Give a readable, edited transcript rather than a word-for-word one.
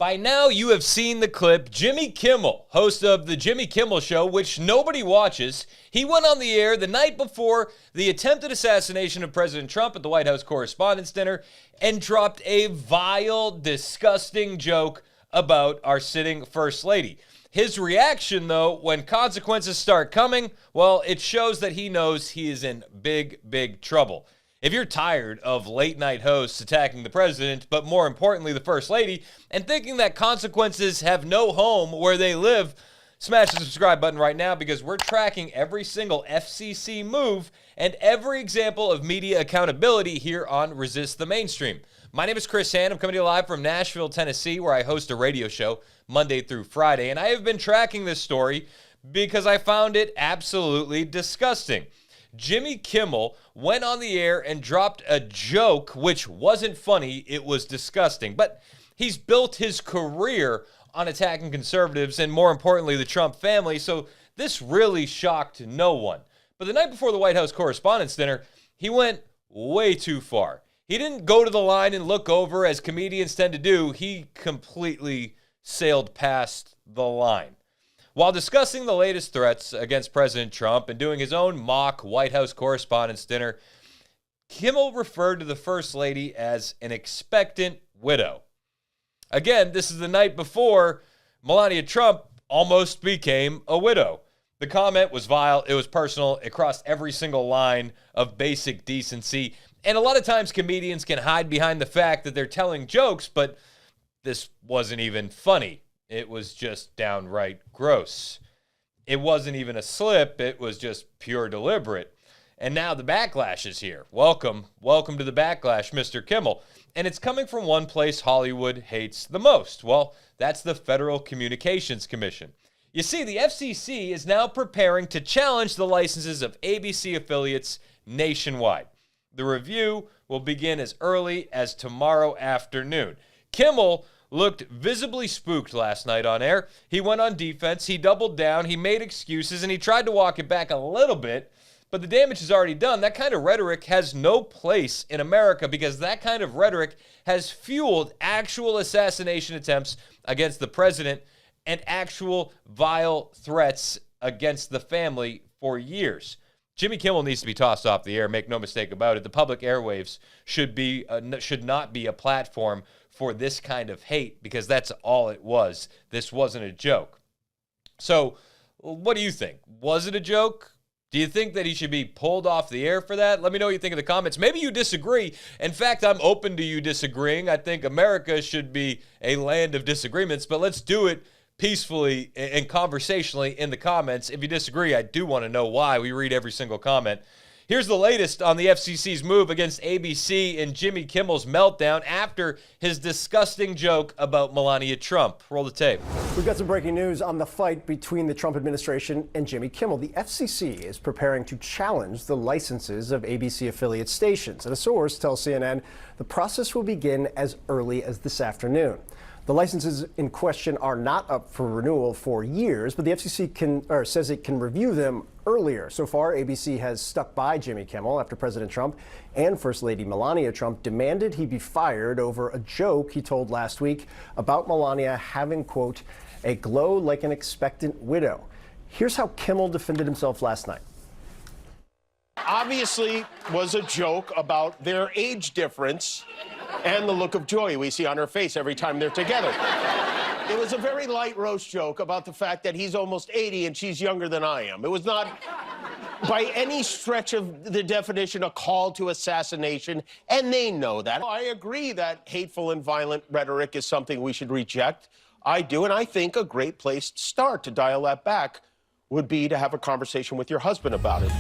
By now, you have seen the clip. Jimmy Kimmel, host of The Jimmy Kimmel Show, which nobody watches, he went on the air the night before the attempted assassination of President Trump at the White House Correspondents' Dinner and dropped a vile, disgusting joke about our sitting First Lady. His reaction, though, when consequences start coming, well, it shows that he knows he is in big, big trouble. If you're tired of late-night hosts attacking the president, but more importantly, the First Lady, and thinking that consequences have no home where they live, smash the subscribe button right now because we're tracking every single FCC move and every example of media accountability here on Resist the Mainstream. My name is Chris Hand. I'm coming to you live from Nashville, Tennessee, where I host a radio show Monday through Friday, and I have been tracking this story because I found it absolutely disgusting. Jimmy Kimmel went on the air and dropped a joke which wasn't funny, it was disgusting. But he's built his career on attacking conservatives and, more importantly, the Trump family, so this really shocked no one. But the night before the White House Correspondents' Dinner, he went way too far. He didn't go to the line and look over as comedians tend to do. He completely sailed past the line. While discussing the latest threats against President Trump and doing his own mock White House Correspondents' Dinner, Kimmel referred to the First Lady as an expectant widow. Again, this is the night before Melania Trump almost became a widow. The comment was vile, it was personal, it crossed every single line of basic decency, and a lot of times comedians can hide behind the fact that they're telling jokes, but this wasn't even funny. It was just downright gross. It wasn't even a slip. It was just pure deliberate. And now the backlash is here. Welcome to the backlash, Mr. Kimmel. And it's coming from one place Hollywood hates the most. Well, that's the Federal Communications Commission. You see, the FCC is now preparing to challenge the licenses of ABC affiliates nationwide. The review will begin as early as tomorrow afternoon. Kimmel looked visibly spooked last night on air. He went on defense, he doubled down, he made excuses, and he tried to walk it back a little bit, but the damage is already done. That kind of rhetoric has no place in America because that kind of rhetoric has fueled actual assassination attempts against the president and actual vile threats against the family for years. Jimmy Kimmel needs to be tossed off the air, make no mistake about it. The public airwaves should not be a platform for this kind of hate because that's all it was. This wasn't a joke. So, what do you think? Was it a joke? Do you think that he should be pulled off the air for that? Let me know what you think in the comments. Maybe you disagree. In fact, I'm open to you disagreeing. I think America should be a land of disagreements, but let's do it peacefully and conversationally in the comments. If you disagree, I do want to know why. We read every single comment. Here's the latest on the FCC's move against ABC and Jimmy Kimmel's meltdown after his disgusting joke about Melania Trump. Roll the tape. We've got some breaking news on the fight between the Trump administration and Jimmy Kimmel. The FCC is preparing to challenge the licenses of ABC affiliate stations. And a source tells CNN the process will begin as early as this afternoon. The licenses in question are not up for renewal for years, but the FCC says it can review them earlier. So far, ABC has stuck by Jimmy Kimmel after President Trump and First Lady Melania Trump demanded he be fired over a joke he told last week about Melania having, quote, a glow like an expectant widow. Here's how Kimmel defended himself last night. Obviously was a joke about their age difference and the look of joy we see on her face every time they're together. It was a very light roast joke about the fact that he's almost 80 and she's younger than I am. It was not, by any stretch of the definition, a call to assassination, and they know that. I agree that hateful and violent rhetoric is something we should reject. I do, and I think a great place to start to dial that back would be to have a conversation with your husband about it.